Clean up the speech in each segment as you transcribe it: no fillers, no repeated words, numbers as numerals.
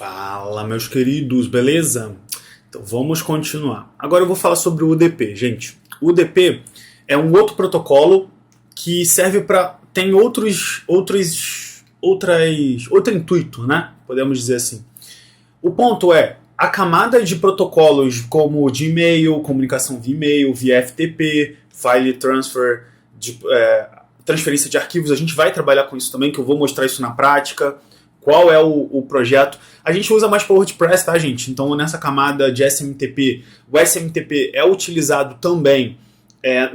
Fala, meus queridos, beleza? Então vamos continuar. Agora eu vou falar sobre o UDP, gente. O UDP é um outro protocolo que serve para... tem outro intuito, né? Podemos dizer assim. O ponto é, a camada de protocolos como de e-mail, comunicação via e-mail, via FTP, file transfer, transferência de arquivos, a gente vai trabalhar com isso também, que eu vou mostrar isso na prática. Qual é o projeto? A gente usa mais para WordPress, tá, gente? Então, nessa camada de SMTP, o SMTP é utilizado também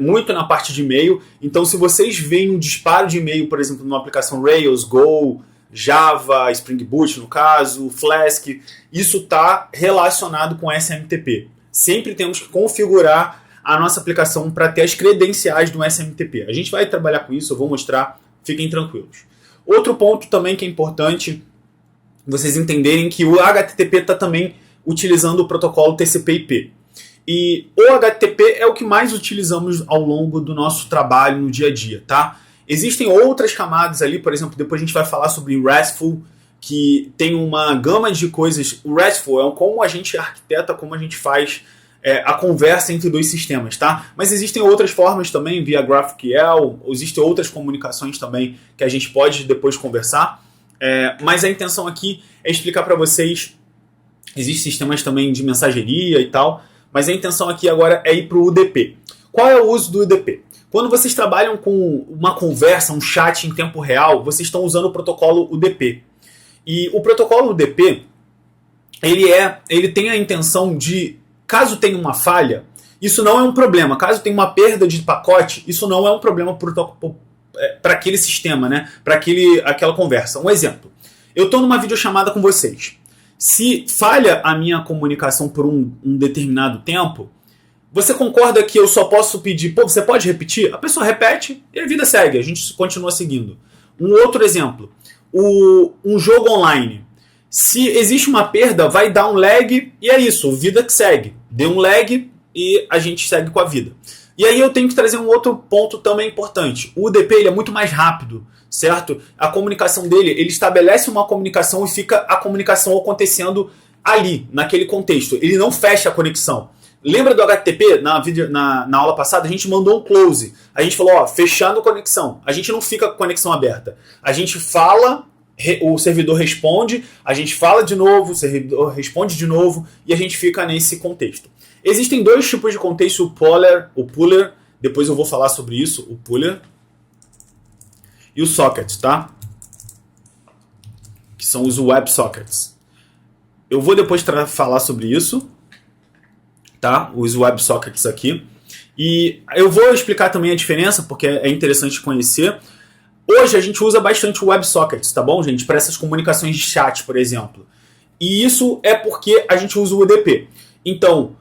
muito na parte de e-mail. Então, se vocês veem um disparo de e-mail, por exemplo, numa aplicação Rails, Go, Java, Spring Boot, no caso, Flask, isso está relacionado com SMTP. Sempre temos que configurar a nossa aplicação para ter as credenciais do SMTP. A gente vai trabalhar com isso, eu vou mostrar, fiquem tranquilos. Outro ponto também que é importante vocês entenderem que o HTTP está também utilizando o protocolo TCP/IP. E o HTTP é o que mais utilizamos ao longo do nosso trabalho no dia a dia, tá? Existem outras camadas ali, por exemplo, depois a gente vai falar sobre RESTful, que tem uma gama de coisas. O RESTful é como a gente arquiteta, como a gente faz a conversa entre dois sistemas, tá? Mas existem outras formas também, via GraphQL, existem outras comunicações também que a gente pode depois conversar. Mas a intenção aqui é explicar para vocês, existem sistemas também de mensageria e tal, mas a intenção aqui agora é ir para o UDP. Qual é o uso do UDP? Quando vocês trabalham com uma conversa, um chat em tempo real, vocês estão usando o protocolo UDP. E o protocolo UDP, ele tem a intenção de, caso tenha uma falha, isso não é um problema. Caso tenha uma perda de pacote, isso não é um problema para aquele sistema, né? Para aquela conversa. Um exemplo. Eu estou numa videochamada com vocês. Se falha a minha comunicação por um determinado tempo, você concorda que eu só posso pedir, você pode repetir? A pessoa repete e a vida segue, a gente continua seguindo. Um outro exemplo. Um jogo online. Se existe uma perda, vai dar um lag e é isso, vida que segue. Deu um lag e a gente segue com a vida. E aí eu tenho que trazer um outro ponto também importante. O UDP ele é muito mais rápido, certo? A comunicação dele, ele estabelece uma comunicação e fica a comunicação acontecendo ali, naquele contexto. Ele não fecha a conexão. Lembra do HTTP? Na aula passada a gente mandou um close. A gente falou, fechando a conexão. A gente não fica com a conexão aberta. A gente fala, o servidor responde, a gente fala de novo, o servidor responde de novo e a gente fica nesse contexto. Existem dois tipos de contexto, o puller, depois eu vou falar sobre isso, o puller, e o socket, tá? Que são os WebSockets. Eu vou depois falar sobre isso, tá? Os WebSockets aqui. E eu vou explicar também a diferença, porque é interessante conhecer. Hoje a gente usa bastante o WebSockets, tá bom, gente? Para essas comunicações de chat, por exemplo. E isso é porque a gente usa o UDP. Então,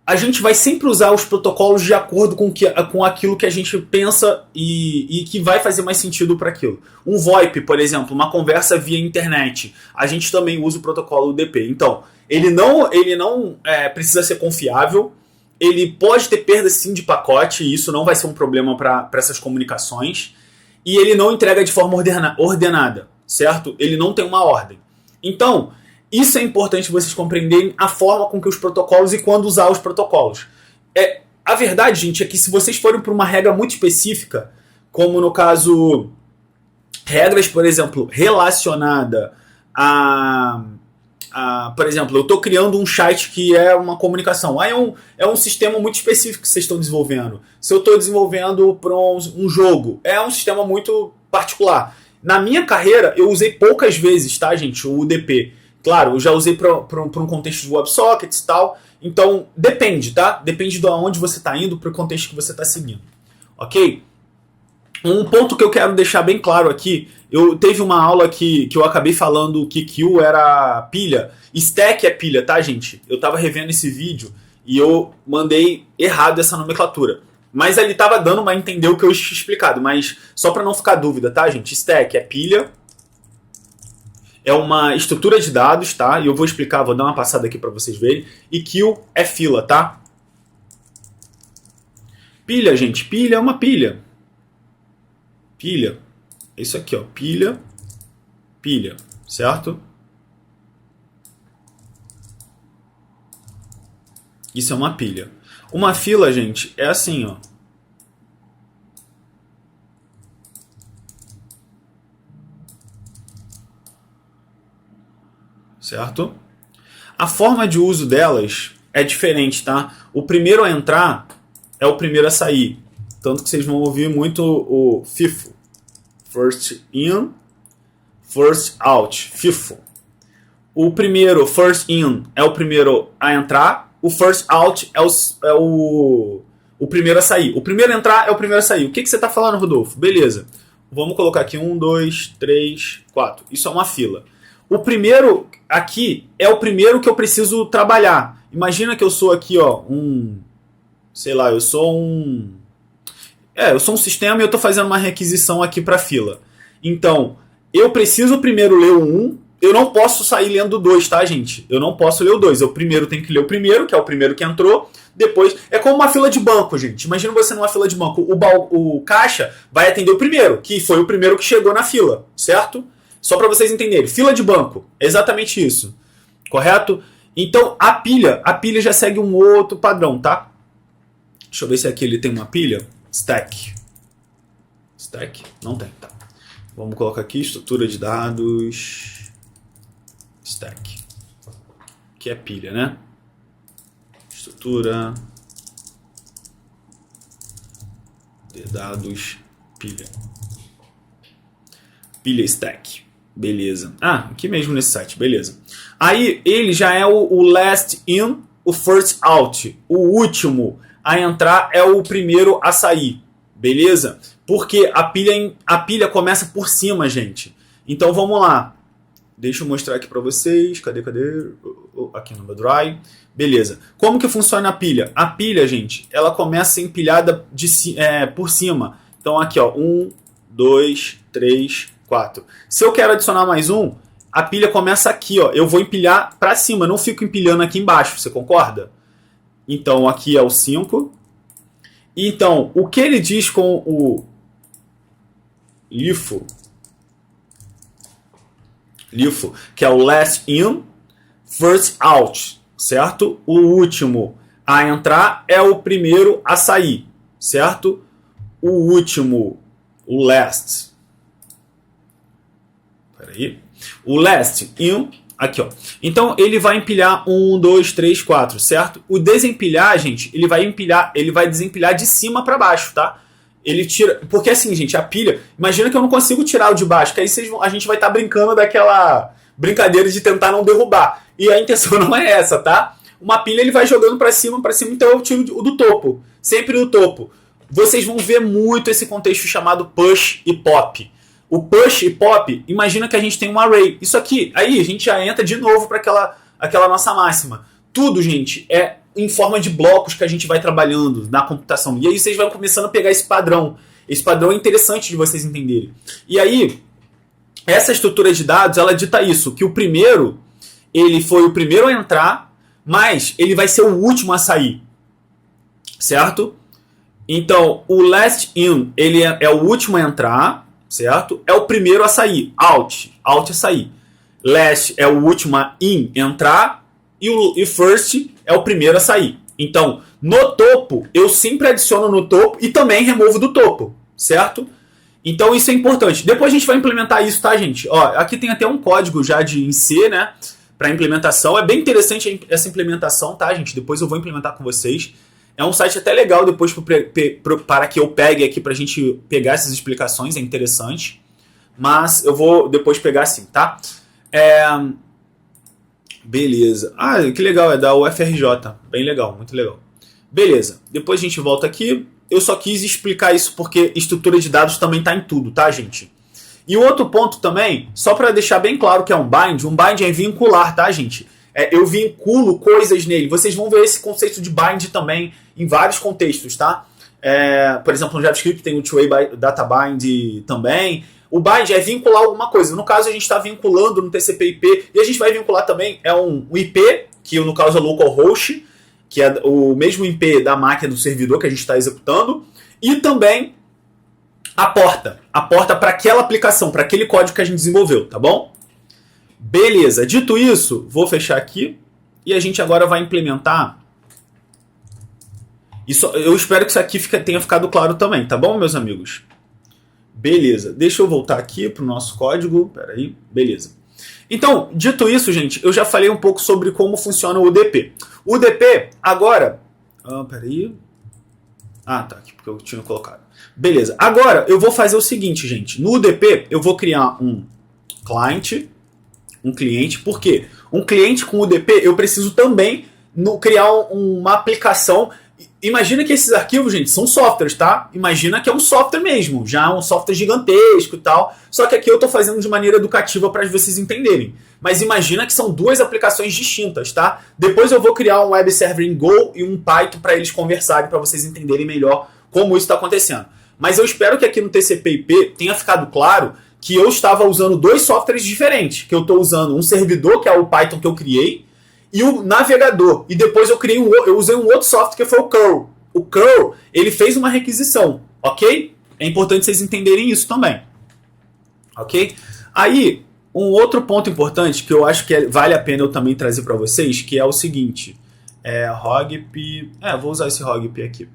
a gente vai sempre usar os protocolos de acordo com aquilo que a gente pensa e que vai fazer mais sentido para aquilo. Um VoIP, por exemplo, uma conversa via internet, a gente também usa o protocolo UDP. Então, ele não precisa ser confiável, ele pode ter perda sim de pacote, e isso não vai ser um problema para essas comunicações, e ele não entrega de forma ordenada, certo? Ele não tem uma ordem. Então, isso é importante vocês compreenderem a forma com que os protocolos e quando usar os protocolos. A verdade, gente, é que se vocês forem por uma regra muito específica, como no caso, regras, por exemplo, relacionada por exemplo, eu estou criando um chat que é uma comunicação. É um sistema muito específico que vocês estão desenvolvendo. Se eu estou desenvolvendo para um jogo, é um sistema muito particular. Na minha carreira, eu usei poucas vezes, tá, gente, o UDP. Claro, eu já usei para um contexto de WebSockets e tal. Então, depende, tá? Depende de onde você está indo, para o contexto que você está seguindo. Ok? Um ponto que eu quero deixar bem claro aqui, teve uma aula que eu acabei falando que Q era pilha. Stack é pilha, tá, gente? Eu estava revendo esse vídeo e eu mandei errado essa nomenclatura. Mas ali estava dando para entender o que eu tinha explicado. Mas só para não ficar dúvida, tá, gente? Stack é pilha. É uma estrutura de dados, tá? E eu vou explicar, vou dar uma passada aqui para vocês verem. E queue é fila, tá? Pilha, gente. Pilha é uma pilha. Pilha. É isso aqui, ó. Pilha. Certo? Isso é uma pilha. Uma fila, gente, é assim, ó. Certo? A forma de uso delas é diferente, tá? O primeiro a entrar é o primeiro a sair. Tanto que vocês vão ouvir muito o FIFO. First in, first out. FIFO. O primeiro, first in, é o primeiro a entrar. O first out é o primeiro a sair. O primeiro a entrar é o primeiro a sair. O que você está falando, Rodolfo? Beleza. Vamos colocar aqui 1, 2, 3, 4. Isso é uma fila. O primeiro aqui é o primeiro que eu preciso trabalhar. Imagina que eu sou aqui, ó, sei lá, eu sou um sistema e eu estou fazendo uma requisição aqui para fila. Então, eu preciso primeiro ler o 1. Eu não posso sair lendo o 2, tá, gente? Eu não posso ler o 2. Eu primeiro tenho que ler o primeiro, que é o primeiro que entrou. Depois, é como uma fila de banco, gente. Imagina você numa fila de banco. O caixa vai atender o primeiro, que foi o primeiro que chegou na fila, certo? Só para vocês entenderem. Fila de banco, é exatamente isso. Correto? Então, a pilha já segue um outro padrão, tá? Deixa eu ver se aqui ele tem uma pilha. Stack. Stack? Não tem, tá. Vamos colocar aqui estrutura de dados. Stack. Que é pilha, né? Estrutura de dados, pilha. Pilha stack. Beleza. Ah, aqui mesmo nesse site, beleza. Aí ele já é o last in, o first out. O último a entrar é o primeiro a sair. Beleza? Porque a pilha começa por cima, gente. Então vamos lá. Deixa eu mostrar aqui para vocês. Cadê? Aqui no meu Drive. Beleza. Como que funciona a pilha? A pilha, gente, ela começa empilhada por cima. Então aqui, ó. 1, 2, 3, 4. Se eu quero adicionar mais um, a pilha começa aqui, ó. Eu vou empilhar para cima. Eu não fico empilhando aqui embaixo. Você concorda? Então aqui é o 5. Então, o que ele diz com o LIFO, que é o last in, first out, certo? O último a entrar é o primeiro a sair, certo? O último, o last. Peraí. O last in, aqui, ó. Então ele vai empilhar 1, 2, 3, 4, certo? O desempilhar, gente, ele vai desempilhar de cima para baixo, tá? Ele tira. Porque assim, gente, a pilha. Imagina que eu não consigo tirar o de baixo, que aí a gente vai estar brincando daquela brincadeira de tentar não derrubar. E a intenção não é essa, tá? Uma pilha ele vai jogando para cima, então eu tiro o do topo. Sempre do topo. Vocês vão ver muito esse contexto chamado push e pop. O push e pop, imagina que a gente tem um array. Isso aqui, aí a gente já entra de novo para aquela nossa máxima. Tudo, gente, é em forma de blocos que a gente vai trabalhando na computação. E aí vocês vão começando a pegar esse padrão. Esse padrão é interessante de vocês entenderem. E aí, essa estrutura de dados, ela dita isso, que o primeiro, ele foi o primeiro a entrar, mas ele vai ser o último a sair. Certo? Então, o last in, ele é o último a entrar, certo? É o primeiro a sair. Out a sair. Last é o último a entrar e first é o primeiro a sair. Então, no topo, eu sempre adiciono no topo e também removo do topo, certo? Então, isso é importante. Depois a gente vai implementar isso, tá, gente? Ó, aqui tem até um código já em C, né? Para implementação. É bem interessante essa implementação, tá, gente? Depois eu vou implementar com vocês. É um site até legal depois para que eu pegue aqui pra gente pegar essas explicações, é interessante. Mas eu vou depois pegar assim, tá? Beleza. Ah, que legal, é da UFRJ. Bem legal, muito legal. Beleza, depois a gente volta aqui. Eu só quis explicar isso porque estrutura de dados também tá em tudo, tá, gente? E o outro ponto também, só para deixar bem claro que é um bind é vincular, tá, gente? Eu vinculo coisas nele. Vocês vão ver esse conceito de bind também em vários contextos, tá? Por exemplo, no JavaScript tem o two-way data bind também. O bind é vincular alguma coisa. No caso, a gente está vinculando no TCP/IP e a gente vai vincular também um IP, que no caso é localhost, que é o mesmo IP da máquina do servidor que a gente está executando, e também a porta para aquela aplicação, para aquele código que a gente desenvolveu, tá bom? Beleza, dito isso, vou fechar aqui e a gente agora vai implementar Eu espero que isso aqui tenha ficado claro também, tá bom, meus amigos? Beleza, deixa eu voltar aqui para o nosso código, peraí, beleza. Então, dito isso, gente, eu já falei um pouco sobre como funciona o UDP. O UDP, agora... peraí... tá, aqui porque eu tinha colocado. Beleza, agora eu vou fazer o seguinte, gente. No UDP, eu vou criar um cliente, por quê? Um cliente com UDP, eu preciso também criar uma aplicação. Imagina que esses arquivos, gente, são softwares, tá? Imagina que é um software mesmo, já é um software gigantesco e tal. Só que aqui eu tô fazendo de maneira educativa para vocês entenderem. Mas imagina que são duas aplicações distintas, tá? Depois eu vou criar um web server em Go e um Python para eles conversarem, para vocês entenderem melhor como isso está acontecendo. Mas eu espero que aqui no TCP/IP tenha ficado claro que eu estava usando dois softwares diferentes. Que eu estou usando um servidor, que é o Python que eu criei, e o navegador. E depois eu usei um outro software que foi o curl. O curl, ele fez uma requisição, ok? É importante vocês entenderem isso também. Ok? Aí, um outro ponto importante que eu acho que vale a pena eu também trazer para vocês, que é o seguinte. Hogp... vou usar esse Hogp aqui.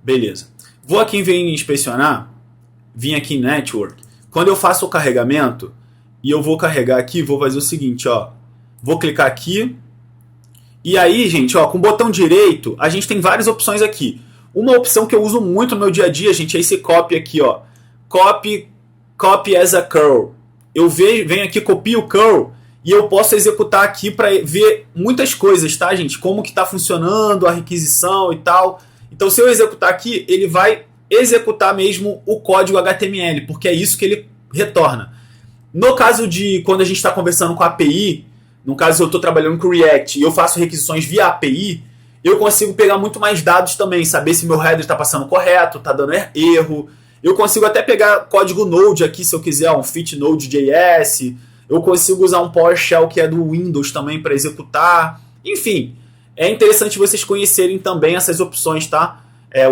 Beleza. Vou aqui em inspecionar, vim aqui em Network. Quando eu faço o carregamento, e eu vou carregar aqui, vou fazer o seguinte, ó. Vou clicar aqui. E aí, gente, ó, com o botão direito, a gente tem várias opções aqui. Uma opção que eu uso muito no meu dia a dia, gente, é esse copy aqui, ó. Copy as a curl. Eu venho aqui, copio o curl e eu posso executar aqui para ver muitas coisas, tá, gente? Como que tá funcionando a requisição e tal. Então, se eu executar aqui, ele vai executar mesmo o código HTML, porque é isso que ele retorna. No caso de quando a gente está conversando com a API, no caso eu estou trabalhando com React e eu faço requisições via API, eu consigo pegar muito mais dados também, saber se meu header está passando correto, está dando erro. Eu consigo até pegar código Node aqui, se eu quiser, um fit Node.js. Eu consigo usar um PowerShell que é do Windows também para executar. Enfim, é interessante vocês conhecerem também essas opções, tá?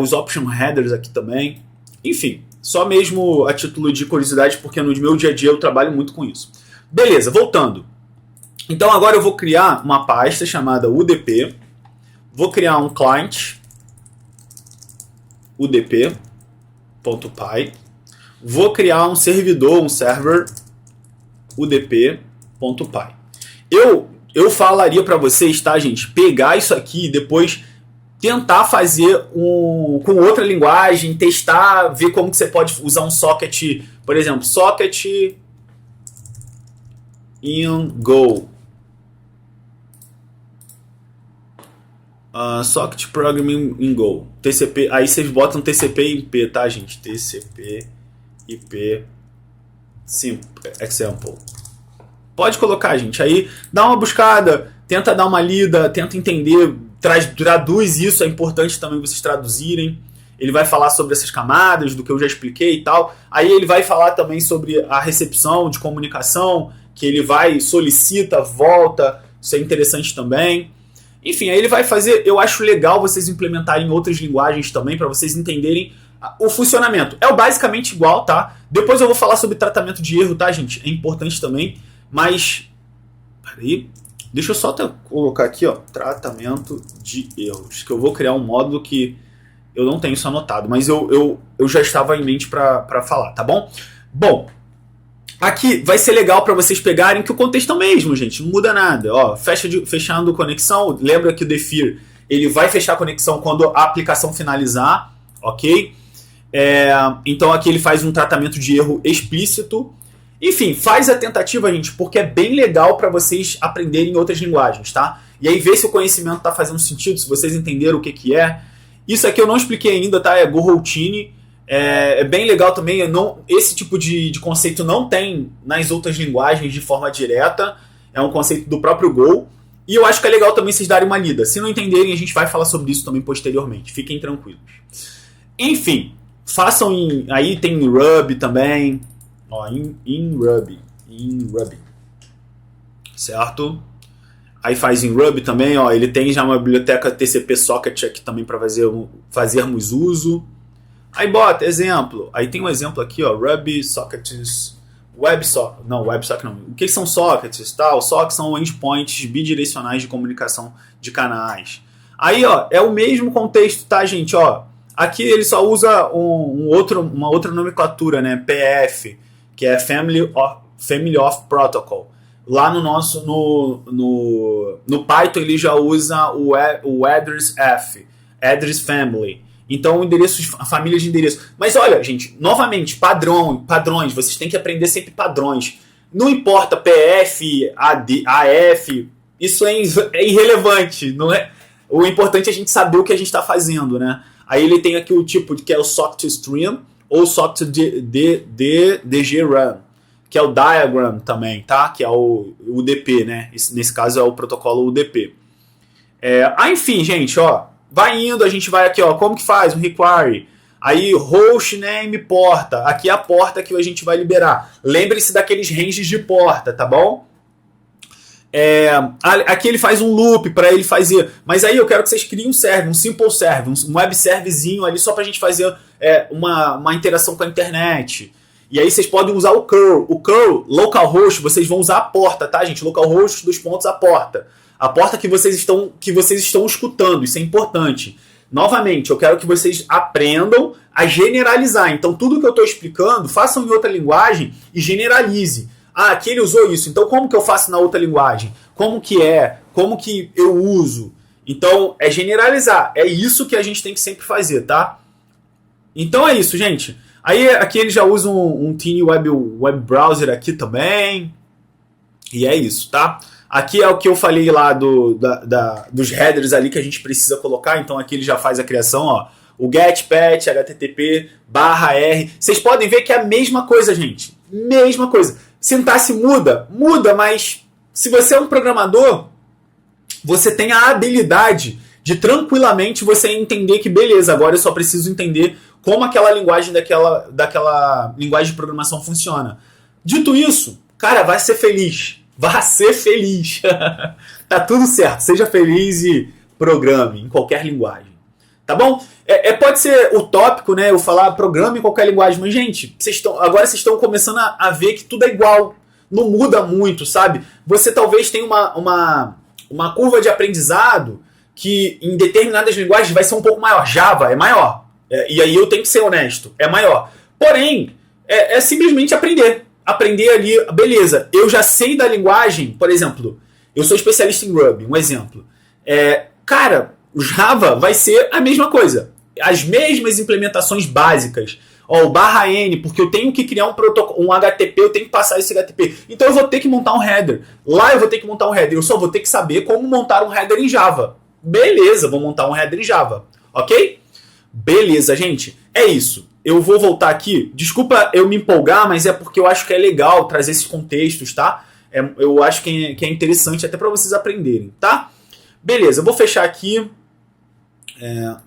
Os option headers aqui também. Enfim, só mesmo a título de curiosidade, porque no meu dia a dia eu trabalho muito com isso. Beleza, voltando. Então agora eu vou criar uma pasta chamada UDP. Vou criar um client udp.py. Vou criar um servidor, um server udp.py. Eu falaria para vocês, tá, gente? Pegar isso aqui e depois tentar fazer com outra linguagem, testar, ver como que você pode usar um socket, por exemplo, socket in Go. Socket Programming in Go. TCP, aí vocês botam TCP/IP, tá, gente? TCP/IP example. Pode colocar, gente. Aí dá uma buscada, tenta dar uma lida, tenta entender, traduz isso. É importante também vocês traduzirem. Ele vai falar sobre essas camadas, do que eu já expliquei e tal. Aí ele vai falar também sobre a recepção de comunicação, que ele vai, solicita, volta. Isso é interessante também. Enfim, aí ele vai fazer... Eu acho legal vocês implementarem outras linguagens também, para vocês entenderem o funcionamento. É basicamente igual, tá? Depois eu vou falar sobre tratamento de erro, tá, gente? É importante também. Mas... Peraí. Deixa eu só colocar aqui, ó. Tratamento de erros. Que eu vou criar um módulo que eu não tenho isso anotado. Mas eu já estava em mente para falar, tá bom? Bom... Aqui vai ser legal para vocês pegarem que o contexto é o mesmo, gente. Não muda nada. Ó, fechando conexão. Lembra que o Defir ele vai fechar a conexão quando a aplicação finalizar. Ok? Então aqui ele faz um tratamento de erro explícito. Enfim, faz a tentativa, gente, porque é bem legal para vocês aprenderem outras linguagens, tá? E aí ver se o conhecimento está fazendo sentido, se vocês entenderam o que é. Isso aqui eu não expliquei ainda, tá? É GoRoutine. É bem legal também, esse tipo de conceito não tem nas outras linguagens de forma direta, é um conceito do próprio Go, e eu acho que é legal também vocês darem uma lida. Se não entenderem, a gente vai falar sobre isso também posteriormente, fiquem tranquilos. Enfim, façam aí tem Ruby também, ó, in Ruby, certo? Aí faz em Ruby também, ó, ele tem já uma biblioteca TCP Socket aqui também para fazermos uso. Aí bota exemplo. Aí tem um exemplo aqui, ó, Ruby Sockets, WebSocket não. O que são sockets? Tá? Os sockets são endpoints bidirecionais de comunicação de canais. Aí, ó, é o mesmo contexto, tá, gente? Ó, aqui ele só usa uma outra nomenclatura, né? PF, que é Family of Protocol. Lá no Python ele já usa o address F, address family. Então, famílias de endereço. Mas olha, gente, novamente, padrões. Vocês têm que aprender sempre padrões. Não importa PF, AF, isso é irrelevante, não é? O importante é a gente saber o que a gente está fazendo, né? Aí ele tem aqui o tipo que é o sock2stream ou sock2dgrun, que é o diagram também, tá? Que é o UDP, né? Nesse caso é o protocolo UDP. Enfim, gente, ó, vai indo, a gente vai aqui, ó, como que faz? Um require. Aí, hostname, porta. Aqui é a porta que a gente vai liberar. Lembre-se daqueles ranges de porta, tá bom? Aqui ele faz um loop para ele fazer. Mas aí eu quero que vocês criem um server, um simple server, um web serverzinho ali só pra gente fazer uma interação com a internet. E aí vocês podem usar o curl. O curl, localhost, vocês vão usar a porta, tá, gente? Localhost, a porta. A porta que vocês estão escutando, isso é importante. Novamente, eu quero que vocês aprendam a generalizar. Então, tudo que eu estou explicando, façam em outra linguagem e generalize. Aqui ele usou isso, então como que eu faço na outra linguagem? Como que eu uso? Então, é generalizar. É isso que a gente tem que sempre fazer, tá? Então é isso, gente. Aí aqui ele já usa um Tiny web Browser aqui também. E é isso, tá? Aqui é o que eu falei lá dos headers ali que a gente precisa colocar. Então aqui ele já faz a criação, ó. O get, patch, http, /r. Vocês podem ver que é a mesma coisa, gente. Mesma coisa. Sintaxe muda, mas se você é um programador, você tem a habilidade de tranquilamente você entender que beleza, agora eu só preciso entender como aquela linguagem daquela linguagem de programação funciona. Dito isso, cara, vai ser feliz. Vai ser feliz. Tá tudo certo. Seja feliz e programe em qualquer linguagem. Tá bom? Pode ser utópico, né? Eu falar programa em qualquer linguagem, mas, gente, agora vocês estão começando a ver que tudo é igual. Não muda muito, sabe? Você talvez tenha uma curva de aprendizado que em determinadas linguagens vai ser um pouco maior. Java é maior. E aí eu tenho que ser honesto. É maior. Porém, é simplesmente aprender. Aprender ali, beleza. Eu já sei da linguagem, por exemplo, eu sou especialista em Ruby, um exemplo. Cara, o Java vai ser a mesma coisa. As mesmas implementações básicas. Ó, o /n, porque eu tenho que criar um HTTP, eu tenho que passar esse HTTP. Então eu vou ter que montar um header. Lá eu vou ter que montar um header. Eu só vou ter que saber como montar um header em Java. Beleza, vou montar um header em Java. Ok? Beleza, gente. É isso. Eu vou voltar aqui. Desculpa eu me empolgar, mas é porque eu acho que é legal trazer esses contextos, tá? Eu acho que é interessante até para vocês aprenderem, tá? Beleza, eu vou fechar aqui.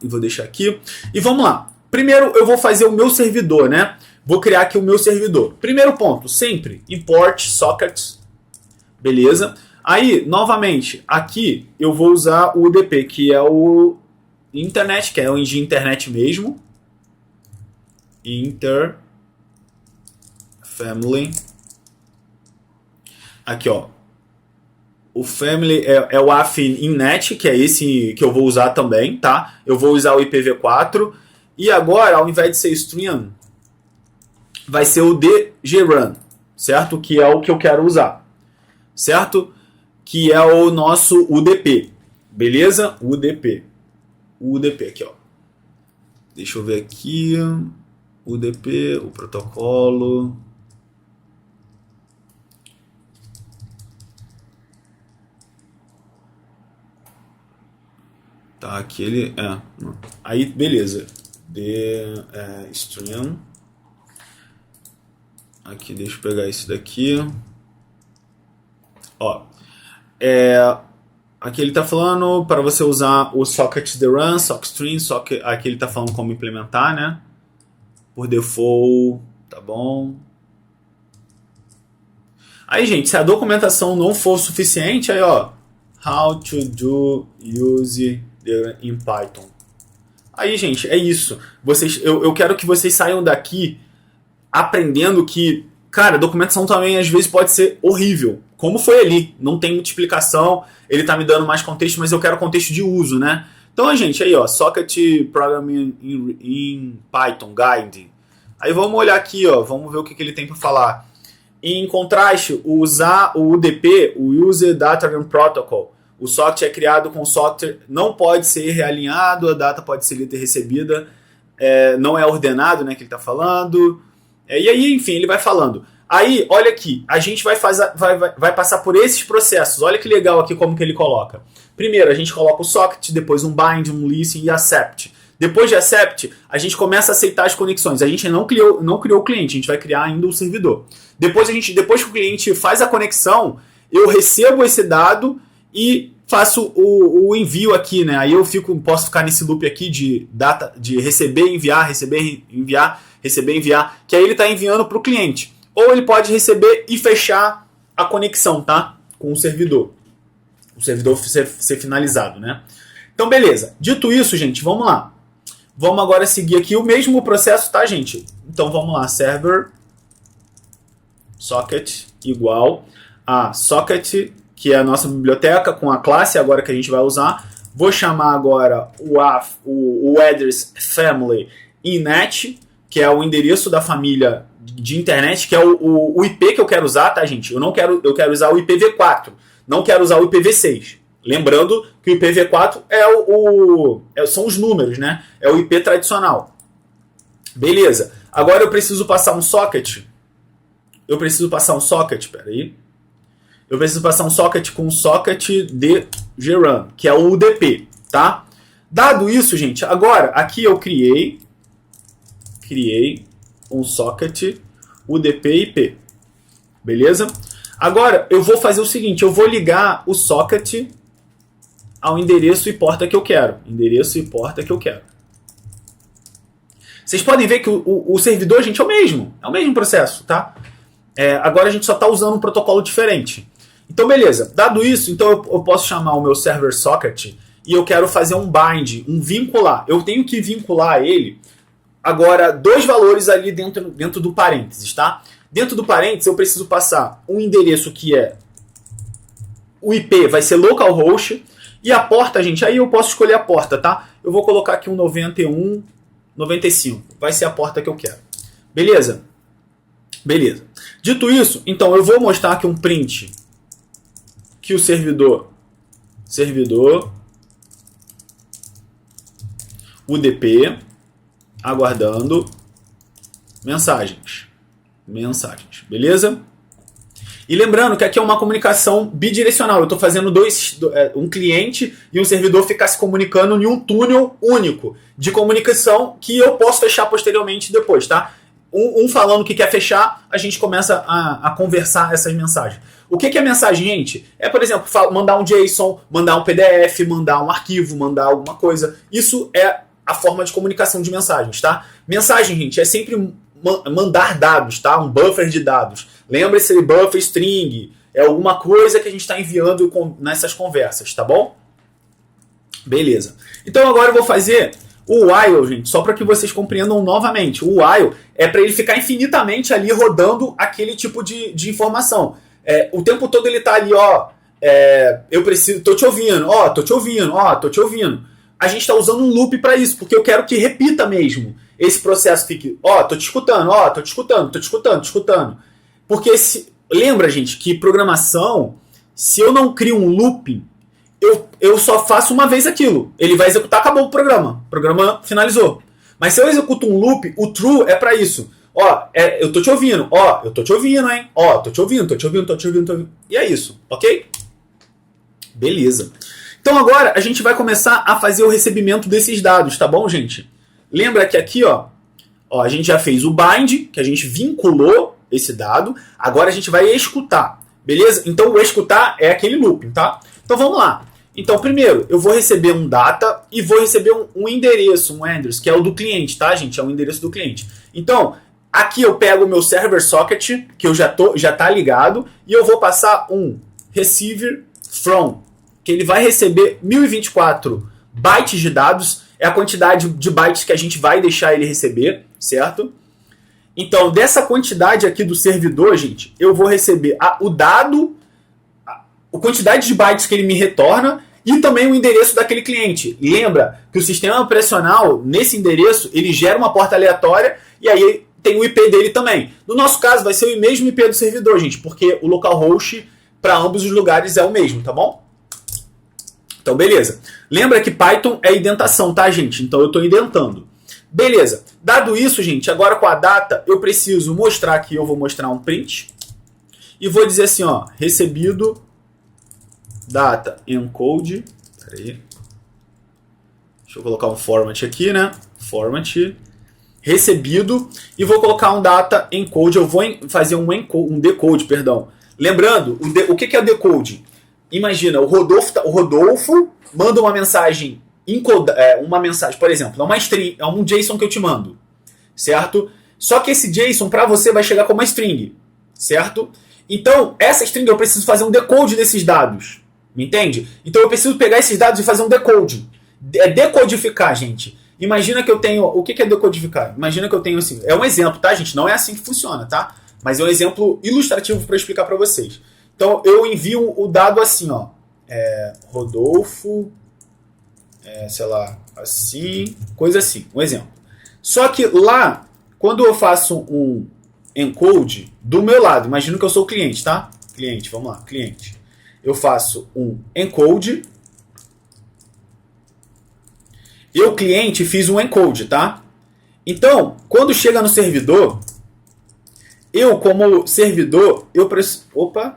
E vou deixar aqui. E vamos lá. Primeiro eu vou fazer o meu servidor, né? Vou criar aqui o meu servidor. Primeiro ponto, sempre import sockets. Beleza? Aí, novamente, aqui eu vou usar o UDP, que é o internet, que é o de internet mesmo. Family. Aqui, ó. O family é o AFINNet, que é esse que eu vou usar também, tá? Eu vou usar o IPv4. E agora, ao invés de ser stream, vai ser o dgrun, certo? Que é o que eu quero usar, certo? Que é o nosso UDP, beleza? UDP aqui, ó. Deixa eu ver aqui. UDP, o protocolo. Tá, aqui ele... Aí, beleza. Stream. Aqui, deixa eu pegar isso daqui. Ó. Aqui ele está falando para você usar o socket the run, sockstream, aqui ele está falando como implementar, né? Por default, tá bom. Aí, gente, se a documentação não for suficiente, aí, ó, how to do use in Python. Aí, gente, é isso. Eu quero que vocês saiam daqui aprendendo que, cara, a documentação também às vezes pode ser horrível. Como foi ali, não tem multiplicação, ele tá me dando mais contexto, mas eu quero contexto de uso, né? Então, gente, aí, ó, Socket Programming in Python Guide. Aí vamos olhar aqui, ó, vamos ver o que ele tem para falar. Em contraste, usar o UDP, o User Data Protocol. O socket é criado com software, não pode ser realinhado, a data pode ser lida e recebida, não é ordenado, né, que ele está falando. E aí, enfim, ele vai falando. Aí, olha aqui, a gente vai passar por esses processos. Olha que legal aqui como que ele coloca. Primeiro, a gente coloca o socket, depois um bind, um listen e accept. Depois de accept, a gente começa a aceitar as conexões. A gente não criou o cliente, a gente vai criar ainda o servidor. Depois que o cliente faz a conexão, eu recebo esse dado e faço o envio aqui, né? Aí eu posso ficar nesse loop aqui de receber, enviar, receber, enviar, receber, enviar, que aí ele está enviando para o cliente. Ou ele pode receber e fechar a conexão, tá? Com o servidor. O servidor ser finalizado, né? Então, beleza. Dito isso, gente, vamos lá. Vamos agora seguir aqui o mesmo processo, tá, gente? Então, vamos lá. Server socket igual a socket, que é a nossa biblioteca com a classe agora que a gente vai usar. Vou chamar agora o address family innet, que é o endereço da família de internet, que é o IP que eu quero usar, tá, gente? Eu quero usar o IPv4, não quero usar o IPv6. Lembrando que o IPv4 são os números, né? É o IP tradicional. Beleza. Agora eu preciso passar um socket. Peraí. Eu preciso passar um socket com um socket de grun, que é o UDP, tá? Dado isso, gente, agora aqui eu criei um socket UDP IP. Beleza? Agora eu vou fazer o seguinte, eu vou ligar o socket ao endereço e porta que eu quero. Vocês podem ver que o servidor, gente, é o mesmo processo, tá? Agora a gente só está usando um protocolo diferente. Então, beleza. Dado isso, então eu posso chamar o meu server socket e eu quero fazer um bind, um vincular. Eu tenho que vincular ele, agora, 2 valores ali dentro do parênteses, tá? Dentro do parênteses, eu preciso passar um endereço que é o IP, vai ser localhost, e a porta, gente, aí eu posso escolher a porta, tá? Eu vou colocar aqui um 91.95. Vai ser a porta que eu quero. Beleza? Beleza. Dito isso, então eu vou mostrar aqui um print que o servidor UDP aguardando mensagens, beleza? E lembrando que aqui é uma comunicação bidirecional. Eu estou fazendo um cliente e um servidor ficar se comunicando em um túnel único de comunicação que eu posso fechar posteriormente depois, tá? Um falando que quer fechar, a gente começa a conversar essas mensagens. O que é mensagem, gente? É, por exemplo, mandar um JSON, mandar um PDF, mandar um arquivo, mandar alguma coisa. Isso é a forma de comunicação de mensagens, tá? Mensagem, gente, é sempre mandar dados, tá? Um buffer de dados. Lembre-se de buffer string. É alguma coisa que a gente está enviando nessas conversas, tá bom? Beleza. Então agora eu vou fazer o while, gente, só para que vocês compreendam novamente. O while é para ele ficar infinitamente ali rodando aquele tipo de informação. O tempo todo ele está ali, ó. Tô te ouvindo, ó, tô te ouvindo, ó, tô te ouvindo. A gente está usando um loop para isso, porque eu quero que repita mesmo. Esse processo fique, ó, tô te escutando, ó, tô te escutando, tô te escutando, te escutando. Porque lembra, gente, que programação, se eu não crio um looping, eu só faço uma vez aquilo. Ele vai executar, acabou o programa. O programa finalizou. Mas se eu executo um loop, o true é para isso. Ó, eu tô te ouvindo. Ó, eu tô te ouvindo, hein? Ó, tô te ouvindo, tô te ouvindo, tô te ouvindo, tô te ouvindo. E é isso, ok? Beleza. Então agora a gente vai começar a fazer o recebimento desses dados, tá bom, gente? Lembra que aqui, ó, a gente já fez o bind, que a gente vinculou esse dado. Agora a gente vai escutar, beleza? Então o escutar é aquele looping, tá? Então vamos lá. Então primeiro eu vou receber um data e vou receber um endereço, um address, que é o do cliente, tá, gente? É o endereço do cliente. Então aqui eu pego o meu server socket, que eu já tá ligado, e eu vou passar um receiver from, que ele vai receber 1024 bytes de dados, é a quantidade de bytes que a gente vai deixar ele receber, certo? Então, dessa quantidade aqui do servidor, gente, eu vou receber o dado, a quantidade de bytes que ele me retorna e também o endereço daquele cliente. Lembra que o sistema operacional, nesse endereço, ele gera uma porta aleatória e aí tem o IP dele também. No nosso caso, vai ser o mesmo IP do servidor, gente, porque o localhost para ambos os lugares é o mesmo, tá bom? Então, beleza. Lembra que Python é indentação, tá, gente? Então, eu estou indentando. Beleza. Dado isso, gente, agora com a data, eu preciso mostrar aqui, eu vou mostrar um print. E vou dizer assim, ó, recebido data encode. Peraí. Deixa eu colocar um format aqui, né? Format. Recebido. E vou colocar um data encode. Eu vou fazer um decode, perdão. Lembrando, o que é o decode? Imagina, o Rodolfo manda uma mensagem, uma mensagem, por exemplo, é uma string, é um JSON que eu te mando, certo? Só que esse JSON para você vai chegar como uma string, certo? Então, essa string eu preciso fazer um decode desses dados, me entende? Então eu preciso pegar esses dados e fazer um decode. É decodificar, gente. Imagina que eu tenho, o que é decodificar? Imagina que eu tenho assim, é um exemplo, tá, gente? Não é assim que funciona, tá? Mas é um exemplo ilustrativo para explicar para vocês. Então, eu envio o dado assim, ó. Rodolfo, sei lá, assim, coisa assim, um exemplo. Só que lá, quando eu faço um encode, do meu lado, imagina que eu sou o cliente, tá? Cliente, vamos lá, cliente. Eu faço um encode. Eu, cliente, fiz um encode, tá? Então, quando chega no servidor, eu, como servidor, eu preciso... Opa!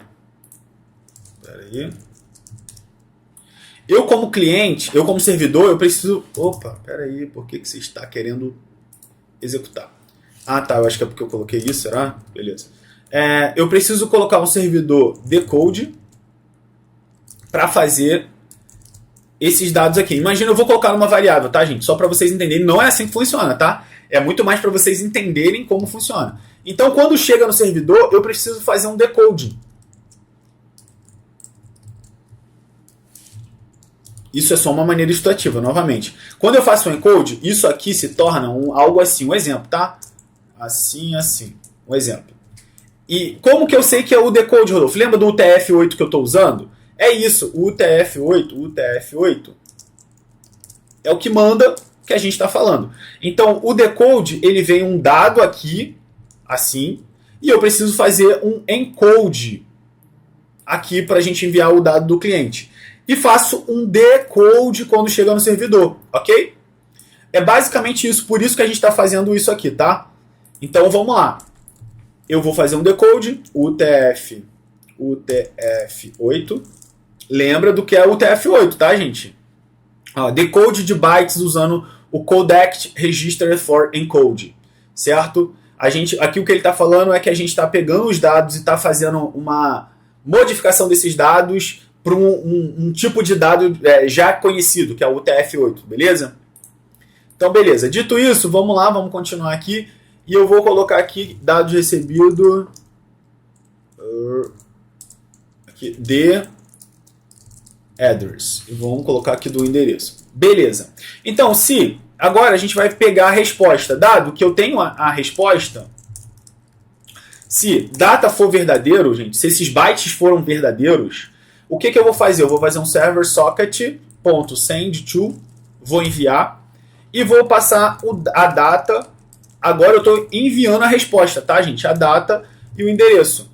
Peraí. Eu, como cliente, eu, como servidor, eu preciso... Opa, peraí, por que você está querendo executar? Ah, tá, eu acho que é porque eu coloquei isso, será? Beleza. Eu preciso colocar um servidor decode para fazer esses dados aqui. Imagina, eu vou colocar numa variável, tá, gente? Só para vocês entenderem, não é assim que funciona, tá? É muito mais para vocês entenderem como funciona. Então, quando chega no servidor, eu preciso fazer um decode. Isso é só uma maneira ilustrativa, novamente. Quando eu faço um encode, isso aqui se torna algo assim, um exemplo, tá? Assim, assim, um exemplo. E como que eu sei que é o decode, Rodolfo? Lembra do UTF-8 que eu estou usando? É isso, o UTF-8 é o que manda que a gente está falando. Então, o decode, ele vem um dado aqui, assim, e eu preciso fazer um encode aqui para a gente enviar o dado do cliente. E faço um decode quando chega no servidor, ok? É basicamente isso, por isso que a gente está fazendo isso aqui, tá? Então vamos lá. Eu vou fazer um decode, UTF-8. Lembra do que é o UTF-8, tá, gente? Decode de bytes usando o Codec Register for Encode, certo? Aqui o que ele está falando é que a gente está pegando os dados e está fazendo uma modificação desses dados para um tipo de dado já conhecido, que é o UTF-8, beleza? Então, beleza. Dito isso, vamos lá, vamos continuar aqui. E eu vou colocar aqui dados recebidos aqui, de address. E vamos colocar aqui do endereço. Beleza. Então, se agora a gente vai pegar a resposta. Dado que eu tenho a resposta, se data for verdadeiro, gente, se esses bytes foram verdadeiros, o que eu vou fazer? Eu vou fazer um server socket.send to, vou enviar, e vou passar a data. Agora eu estou enviando a resposta, tá, gente? A data e o endereço,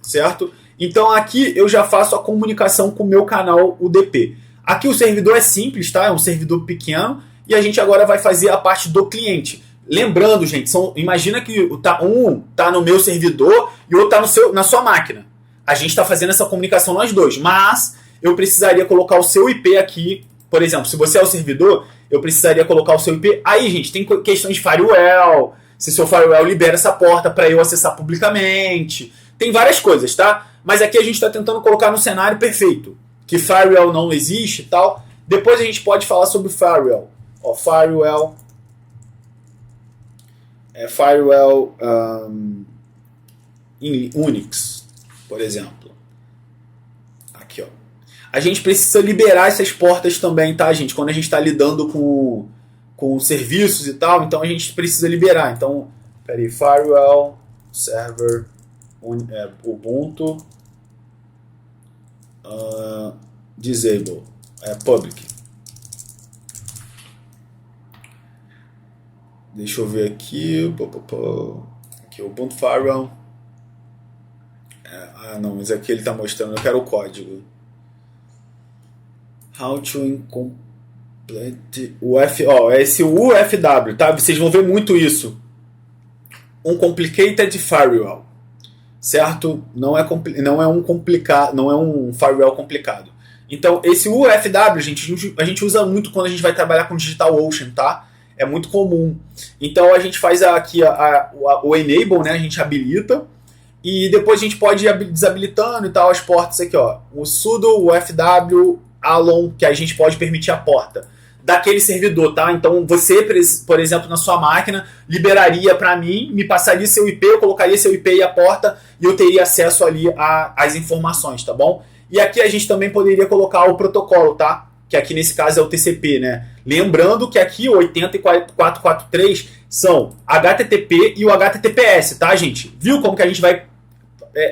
certo? Então aqui eu já faço a comunicação com o meu canal UDP. Aqui o servidor é simples, tá? É um servidor pequeno e a gente agora vai fazer a parte do cliente. Lembrando, gente, imagina que um tá no meu servidor e o outro tá na sua máquina. A gente está fazendo essa comunicação nós dois, mas eu precisaria colocar o seu IP aqui. Por exemplo, se você é o servidor, eu precisaria colocar o seu IP. Aí, gente, tem questões de firewall. Se seu firewall libera essa porta para eu acessar publicamente. Tem várias coisas, tá? Mas aqui a gente está tentando colocar no cenário perfeito. Que firewall não existe e tal. Depois a gente pode falar sobre firewall. Firewall em Unix, por exemplo. Aqui, ó. A gente precisa liberar essas portas também, tá, gente? Quando a gente está lidando com serviços e tal, então a gente precisa liberar. Então, peraí, firewall, server, Ubuntu, disable. public. Deixa eu ver aqui. Aqui o ponto firewall. Não, mas aqui ele está mostrando. Eu quero o código. How to incomplete esse UFW, tá? Vocês vão ver muito isso. Um complicated firewall, certo? Não é um firewall complicado. Então, esse UFW, a gente usa muito quando a gente vai trabalhar com DigitalOcean, tá? É muito comum. Então, a gente faz aqui o enable, né? A gente habilita. E depois a gente pode ir desabilitando e tal as portas aqui, ó. O sudo UFW alon, que a gente pode permitir a porta daquele servidor, tá? Então você, por exemplo, na sua máquina, liberaria para mim, me passaria seu IP, eu colocaria seu IP e a porta e eu teria acesso ali às informações, tá bom? E aqui a gente também poderia colocar o protocolo, tá? Que aqui nesse caso é o TCP, né? Lembrando que aqui o 80443 são HTTP e o HTTPS, tá, gente? Viu como que a gente vai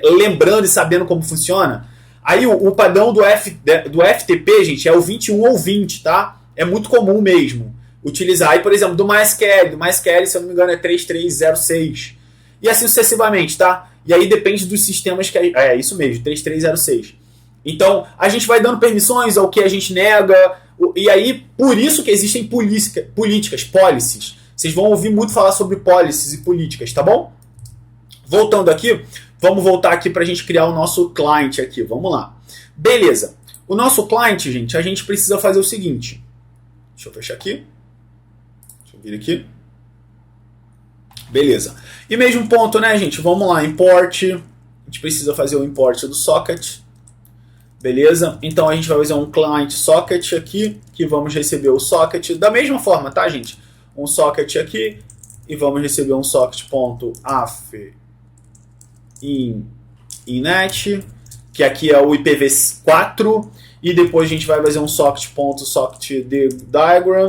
lembrando e sabendo como funciona? Aí o padrão do FTP, gente, é o 21 ou 20, tá? É muito comum mesmo utilizar. Aí, por exemplo, do MySQL, se eu não me engano, é 3306. E assim sucessivamente, tá? E aí depende dos sistemas que... É isso mesmo, 3306. Então, a gente vai dando permissões ao que a gente nega. E aí, por isso que existem policies. Vocês vão ouvir muito falar sobre policies e políticas, tá bom? Voltando aqui, vamos voltar aqui para a gente criar o nosso client aqui. Vamos lá. Beleza. O nosso client, gente, a gente precisa fazer o seguinte. Deixa eu fechar aqui. Deixa eu vir aqui. Beleza. E mesmo ponto, né, gente? Vamos lá, import. A gente precisa fazer o import do socket. Beleza? Então a gente vai fazer um client socket aqui, que vamos receber o socket da mesma forma, tá, gente? Um socket aqui e vamos receber um socket.af innet, que aqui é o IPv4, e depois a gente vai fazer um socket.socket diagram,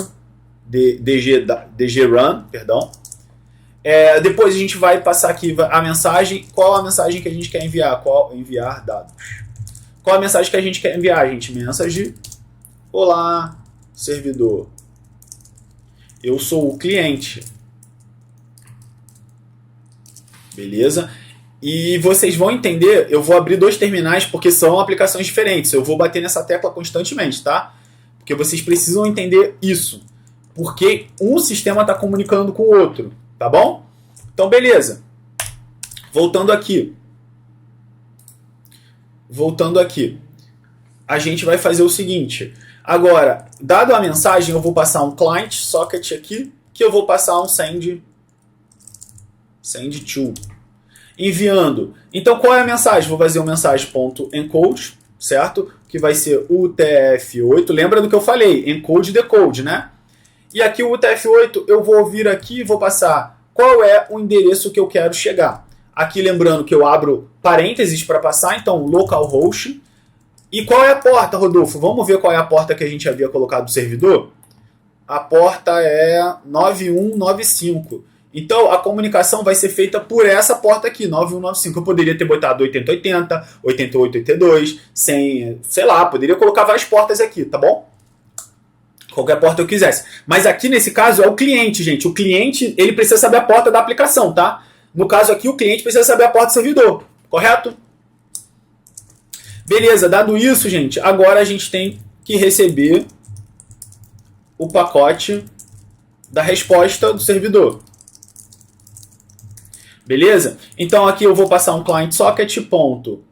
dgrun, perdão. Depois a gente vai passar aqui a mensagem. Qual a mensagem que a gente quer enviar? Enviar dados. Qual a mensagem que a gente quer enviar, gente? Mensagem: olá, servidor. Eu sou o cliente. Beleza? E vocês vão entender, eu vou abrir dois terminais porque são aplicações diferentes. Eu vou bater nessa tecla constantemente, tá? Porque vocês precisam entender isso. Porque um sistema está comunicando com o outro, tá bom? Então, beleza. Voltando aqui. A gente vai fazer o seguinte. Agora, dado a mensagem, eu vou passar um client socket aqui, que eu vou passar um send to. Enviando. Então, qual é a mensagem? Vou fazer uma mensagem.encode, certo? Que vai ser UTF-8. Lembra do que eu falei? Encode e decode, né? E aqui o UTF-8, eu vou vir aqui e vou passar qual é o endereço que eu quero chegar. Aqui, lembrando que eu abro parênteses para passar, então, localhost. E qual é a porta, Rodolfo? Vamos ver qual é a porta que a gente havia colocado no servidor? A porta é 9195. Então, a comunicação vai ser feita por essa porta aqui, 9195. Eu poderia ter botado 8080, 8882, 100, sei lá, poderia colocar várias portas aqui, tá bom? Qualquer porta eu quisesse. Mas aqui, nesse caso, é o cliente, gente. O cliente, ele precisa saber a porta da aplicação, tá? No caso aqui, o cliente precisa saber a porta do servidor, correto? Beleza, dado isso, gente, agora a gente tem que receber o pacote da resposta do servidor. Beleza? Então aqui eu vou passar um client socket ponto.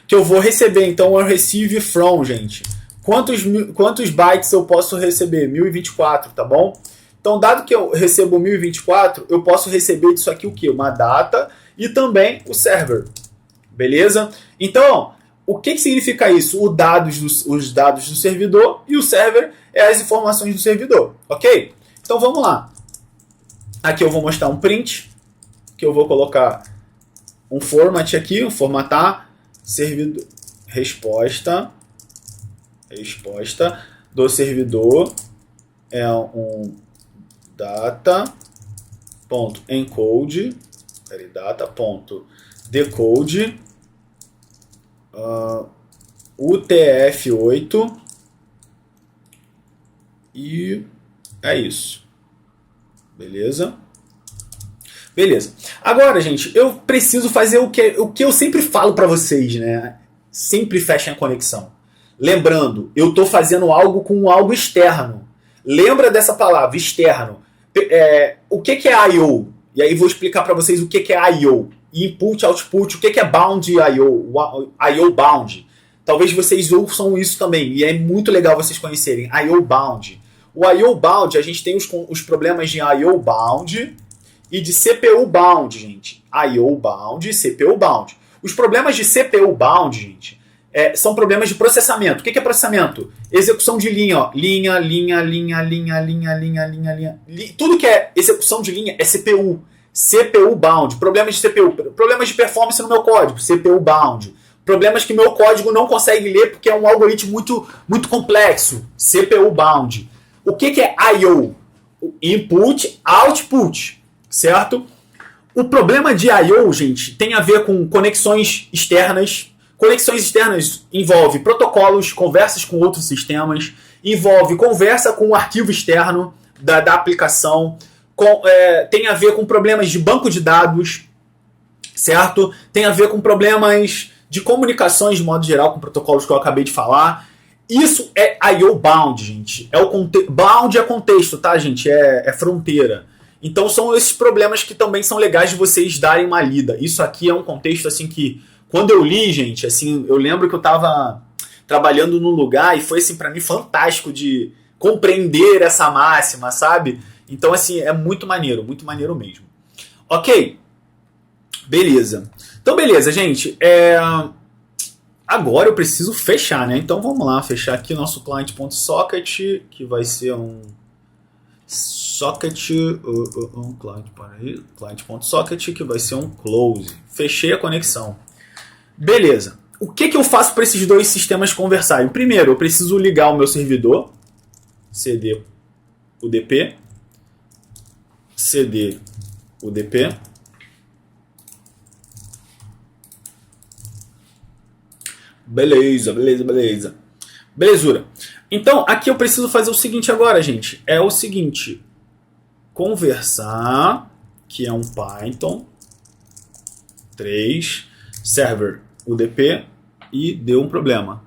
Que eu vou receber, então eu receive from, gente. Quantos bytes eu posso receber? 1024, tá bom? Então, dado que eu recebo 1024, eu posso receber disso aqui o quê? Uma data e também o server. Beleza? Então, o que significa isso? Os dados do servidor e o server é as informações do servidor. Ok? Então, vamos lá. Aqui eu vou mostrar um print, que eu vou colocar um format aqui, formatar, servidor, resposta do servidor é um data.encode, data.decode UTF-8 e é isso. Beleza? Beleza. Agora, gente, eu preciso fazer o que eu sempre falo para vocês, né? Sempre fechem a conexão. Lembrando, eu estou fazendo algo com algo externo. Lembra dessa palavra, externo. O que é I/O? E aí vou explicar para vocês o que é I/O. Input, output, o que é bound I/O? I/O bound. Talvez vocês ouçam isso também. E é muito legal vocês conhecerem. I/O bound. O I/O bound, a gente tem os problemas de I/O bound e de CPU bound, gente. I/O bound e CPU bound. Os problemas de CPU bound, gente, são problemas de processamento. O que é processamento? Execução de linha, ó. Linha. Tudo que é execução de linha é CPU. CPU bound. Problemas de CPU. Problemas de performance no meu código. CPU bound. Problemas que meu código não consegue ler porque é um algoritmo muito, muito complexo. CPU bound. O que é I/O? Input, output. Certo? O problema de I/O, gente, tem a ver com conexões externas. Conexões externas envolve protocolos, conversas com outros sistemas, envolve conversa com o arquivo externo da aplicação, tem a ver com problemas de banco de dados, certo? Tem a ver com problemas de comunicações de modo geral, com protocolos que eu acabei de falar. Isso é I/O bound, gente. Bound é contexto, tá, gente? É fronteira. Então são esses problemas que também são legais de vocês darem uma lida. Isso aqui é um contexto assim que, quando eu li, gente, assim, eu lembro que eu estava trabalhando num lugar e foi assim para mim fantástico de compreender essa máxima, sabe? Então assim, é muito maneiro mesmo. OK? Beleza. Então beleza, gente. Agora eu preciso fechar, né? Então vamos lá, fechar aqui o nosso client.socket, que vai ser um socket, client.socket, que vai ser um close. Fechei a conexão. Beleza. O que eu faço para esses dois sistemas conversarem? Primeiro, eu preciso ligar o meu servidor, cd udp, cd udp. Beleza. Belezura. Então, aqui eu preciso fazer o seguinte agora, gente. É o seguinte. Conversar, que é um Python 3, server UDP, e deu um problema.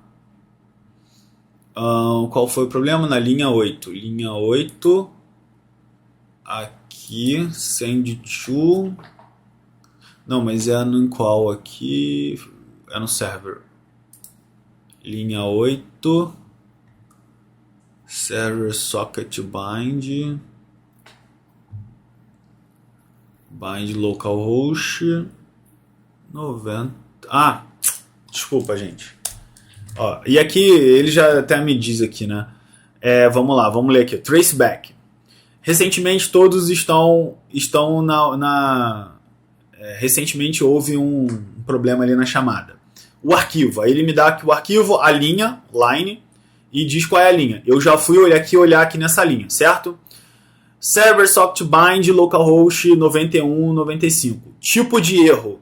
Qual foi o problema? Na linha 8. Linha 8, aqui, send to... Não, mas é no qual aqui? É no server. Linha 8, server socket bind localhost 90. Desculpa, gente. Ó, e aqui ele já até me diz aqui, né? Vamos lá, vamos ler aqui. Traceback. Recentemente todos estão recentemente houve um problema ali na chamada. O arquivo, aí ele me dá aqui o arquivo, a linha, line, e diz qual é a linha. Eu já fui olhar aqui nessa linha, certo? Server socket bind localhost 91, 95. Tipo de erro,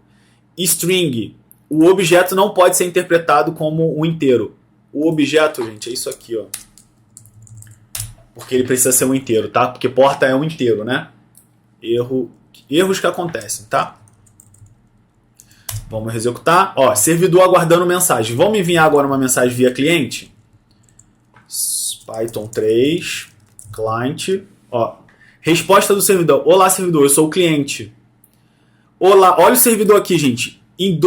string. O objeto não pode ser interpretado como um inteiro. O objeto, gente, é isso aqui, ó. Porque ele precisa ser um inteiro, tá? Porque porta é um inteiro, né? Erros que acontecem, tá? Vamos executar. Ó, servidor aguardando mensagem. Vamos enviar agora uma mensagem via cliente. Python 3, client. Ó, resposta do servidor. Olá, servidor, eu sou o cliente. Olá, olha o servidor aqui, gente. Em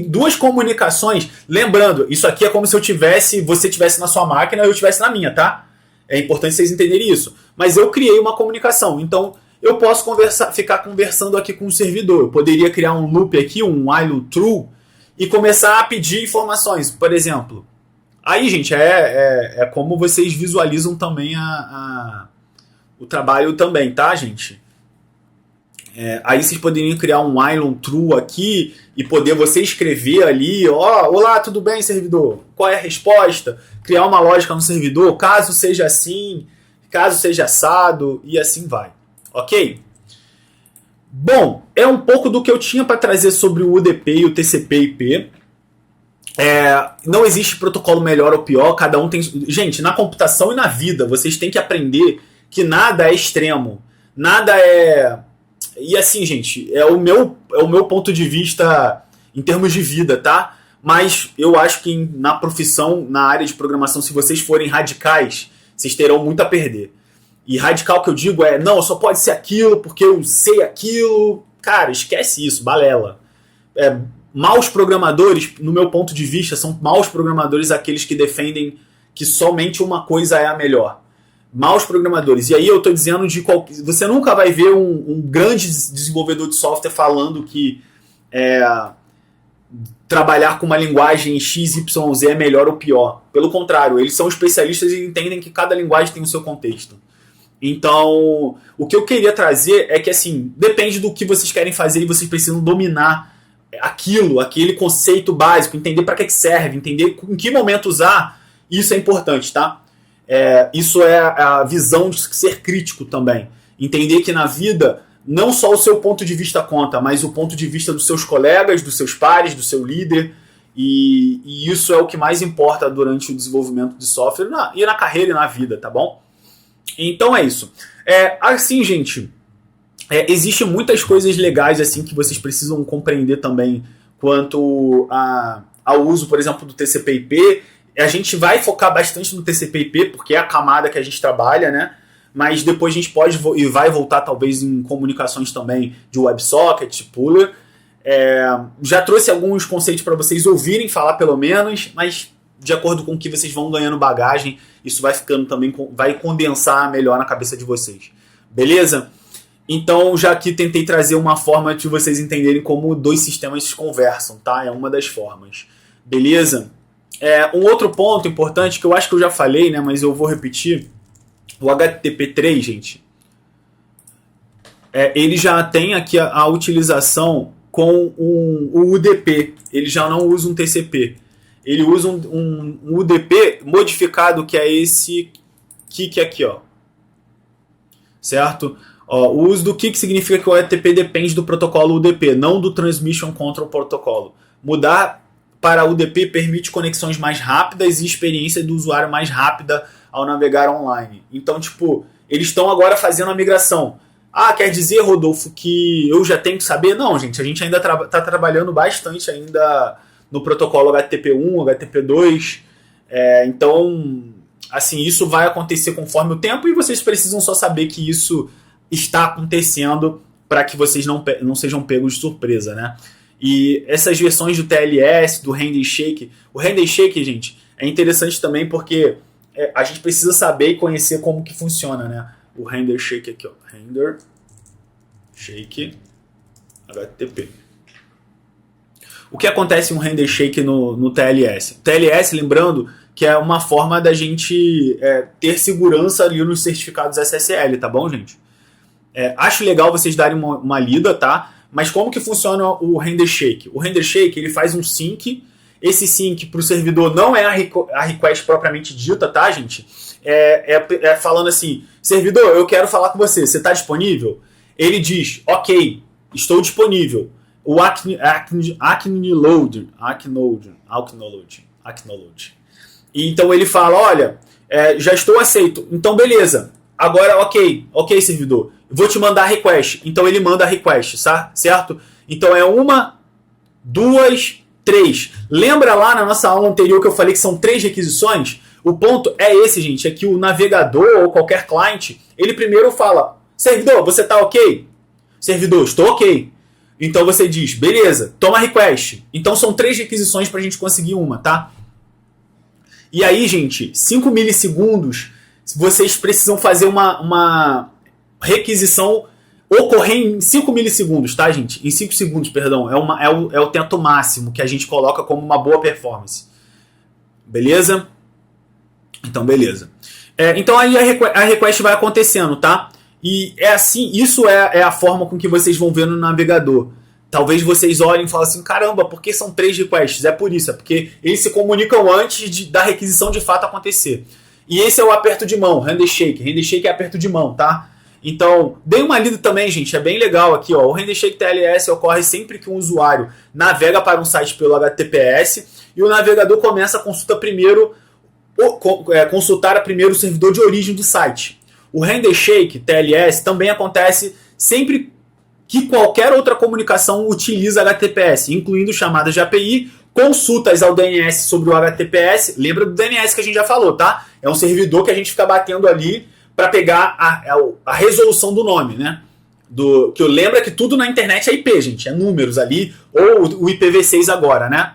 duas comunicações, lembrando, isso aqui é como se você tivesse na sua máquina e eu tivesse na minha, tá? É importante vocês entenderem isso. Mas eu criei uma comunicação, então eu posso ficar conversando aqui com o servidor. Eu poderia criar um loop aqui, um while true, e começar a pedir informações, por exemplo. Aí, gente, é como vocês visualizam também o trabalho também, tá, gente? Aí vocês poderiam criar um while true aqui e poder você escrever ali, olá, tudo bem, servidor? Qual é a resposta? Criar uma lógica no servidor, caso seja assim, caso seja assado, e assim vai. Ok? Bom, é um pouco do que eu tinha para trazer sobre o UDP e o TCP/IP. Não existe protocolo melhor ou pior, cada um tem... Gente, na computação e na vida, vocês têm que aprender que nada é extremo. Nada é... E assim, gente, é o meu ponto de vista em termos de vida, tá? Mas eu acho que na profissão, na área de programação, se vocês forem radicais, vocês terão muito a perder. E radical que eu digo não, só pode ser aquilo porque eu sei aquilo. Cara, esquece isso, balela. Maus programadores, no meu ponto de vista, são maus programadores aqueles que defendem que somente uma coisa é a melhor. Maus programadores. E aí eu estou dizendo você nunca vai ver um grande desenvolvedor de software falando que trabalhar com uma linguagem XYZ é melhor ou pior. Pelo contrário, eles são especialistas e entendem que cada linguagem tem o seu contexto. Então, o que eu queria trazer é que, assim, depende do que vocês querem fazer e vocês precisam dominar aquele conceito básico, entender para que serve, entender em que momento usar. Isso é importante, tá? Isso é a visão de ser crítico também. Entender que na vida, não só o seu ponto de vista conta, mas o ponto de vista dos seus colegas, dos seus pares, do seu líder. E isso é o que mais importa durante o desenvolvimento de software e na carreira e na vida, tá bom? Então é isso. Assim, gente, existem muitas coisas legais assim que vocês precisam compreender também quanto ao uso, por exemplo, do TCP/IP. A gente vai focar bastante no TCP/IP porque é a camada que a gente trabalha, né? Mas depois a gente pode e vai voltar talvez em comunicações também de WebSocket, Pooler. Já trouxe alguns conceitos para vocês ouvirem falar pelo menos, mas de acordo com o que vocês vão ganhando bagagem, isso vai ficando também, vai condensar melhor na cabeça de vocês. Beleza? Então, já aqui tentei trazer uma forma de vocês entenderem como dois sistemas conversam, tá? É uma das formas. Beleza? Um outro ponto importante, que eu acho que eu já falei, né? Mas eu vou repetir. O HTTP3, gente, ele já tem aqui a utilização com o UDP. Ele já não usa um TCP. Ele usa um UDP modificado, que é esse kick aqui, ó. Certo? O uso do kick significa que o HTTP depende do protocolo UDP, não do Transmission Control Protocol. Mudar para UDP permite conexões mais rápidas e experiência do usuário mais rápida ao navegar online. Então, tipo, eles estão agora fazendo a migração. Quer dizer, Rodolfo, que eu já tenho que saber? Não, gente, a gente ainda está trabalhando bastante ainda no protocolo HTTP1, HTTP2. Então, assim, isso vai acontecer conforme o tempo e vocês precisam só saber que isso está acontecendo para que vocês não sejam pegos de surpresa, né? E essas versões do TLS, do Handshake, o Handshake, gente, é interessante também porque a gente precisa saber e conhecer como que funciona, né? O Handshake aqui, ó. Handshake HTTP. O que acontece em um Handshake no TLS? O TLS, lembrando, que é uma forma da gente ter segurança ali nos certificados SSL, tá bom, gente? Acho legal vocês darem uma lida, tá? Mas como que funciona o Handshake? O Handshake, ele faz um sync. Esse sync para o servidor não é a request propriamente dita, tá, gente? Falando assim, servidor, eu quero falar com você, você está disponível? Ele diz, ok, estou disponível. O acknowledge. Então ele fala, olha, já estou aceito. Então beleza. Agora, ok, servidor. Vou te mandar a request. Então ele manda a request, certo? Então é 1, 2, 3. Lembra lá na nossa aula anterior que eu falei que são 3 requisições? O ponto é esse, gente. É que o navegador ou qualquer cliente, ele primeiro fala, servidor, você está ok? Servidor, estou ok. Então você diz, beleza, toma a request. Então são 3 requisições para a gente conseguir uma, tá? E aí, gente, 5 milissegundos, vocês precisam fazer uma requisição ocorrer em 5 milissegundos, tá, gente? Em 5 segundos, perdão. É o teto máximo que a gente coloca como uma boa performance. Beleza? Então, beleza. Então aí a request vai acontecendo, tá? E é assim, isso é a forma com que vocês vão ver no navegador. Talvez vocês olhem e falem assim, caramba, por que são 3 requests? É por isso, é porque eles se comunicam antes da requisição de fato acontecer. E esse é o aperto de mão, handshake. Handshake é aperto de mão, tá? Então, dê uma lida também, gente, é bem legal aqui, ó. O Handshake TLS ocorre sempre que um usuário navega para um site pelo HTTPS e o navegador começa a consultar primeiro o servidor de origem do site. O Handshake TLS também acontece sempre que qualquer outra comunicação utiliza HTTPS, incluindo chamadas de API, consultas ao DNS sobre o HTTPS. Lembra do DNS que a gente já falou, tá? É um servidor que a gente fica batendo ali para pegar a resolução do nome, né? Que eu lembro que tudo na internet é IP, gente. É números ali, ou o IPv6 agora, né?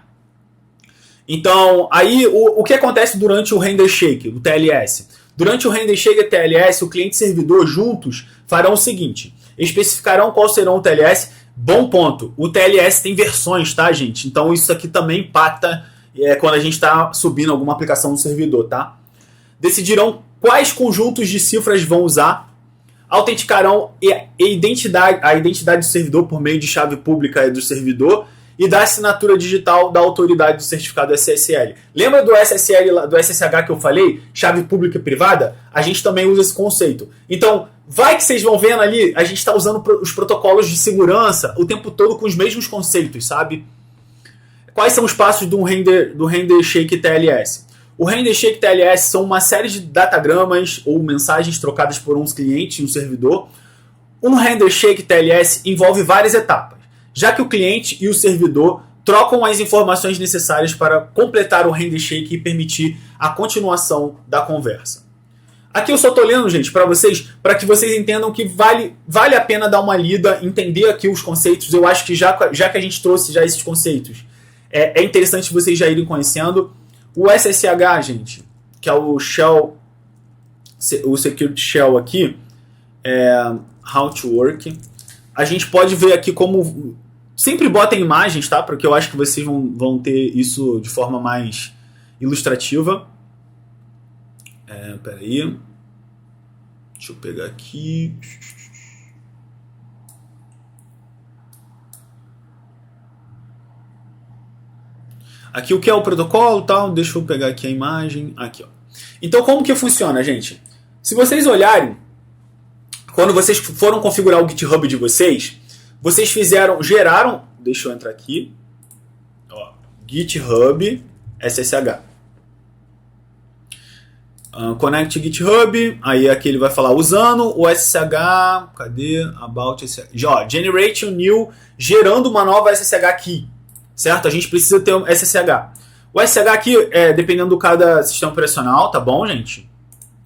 Então, aí o que acontece durante o Handshake, o TLS? Durante o Handshake e TLS, o cliente e servidor juntos farão o seguinte: especificarão qual serão o TLS. Bom ponto. O TLS tem versões, tá, gente? Então isso aqui também impacta quando a gente está subindo alguma aplicação no servidor, tá? Decidirão quais conjuntos de cifras vão usar. Autenticarão a identidade do servidor por meio de chave pública do servidor e da assinatura digital da autoridade do certificado SSL. Lembra do SSL, do SSH que eu falei? Chave pública e privada? A gente também usa esse conceito. Então, vai que vocês vão vendo ali, a gente está usando os protocolos de segurança o tempo todo com os mesmos conceitos, sabe? Quais são os passos do Handshake TLS? O Handshake TLS são uma série de datagramas ou mensagens trocadas por uns clientes e um servidor. Um Handshake TLS envolve várias etapas, já que o cliente e o servidor trocam as informações necessárias para completar o handshake e permitir a continuação da conversa. Aqui eu só estou lendo, gente, para que vocês entendam que vale a pena dar uma lida, entender aqui os conceitos. Eu acho que já que a gente trouxe já esses conceitos, é interessante vocês já irem conhecendo. O SSH, gente, que é o Shell, o Security Shell aqui, How to Work. A gente pode ver aqui como... Sempre botem imagens, tá? Porque eu acho que vocês vão ter isso de forma mais ilustrativa. Peraí. Deixa eu pegar aqui. Aqui o que é o protocolo e tal. Deixa eu pegar aqui a imagem. Aqui, ó. Então como que funciona, gente? Se vocês olharem, quando vocês foram configurar o GitHub de vocês, vocês geraram, deixa eu entrar aqui, ó, GitHub SSH. Connect GitHub, aí aqui ele vai falar usando o SSH, cadê? About SSH. Ó, generate a new, gerando uma nova SSH key, certo? A gente precisa ter um SSH. O SSH aqui, dependendo de cada sistema operacional, tá bom, gente?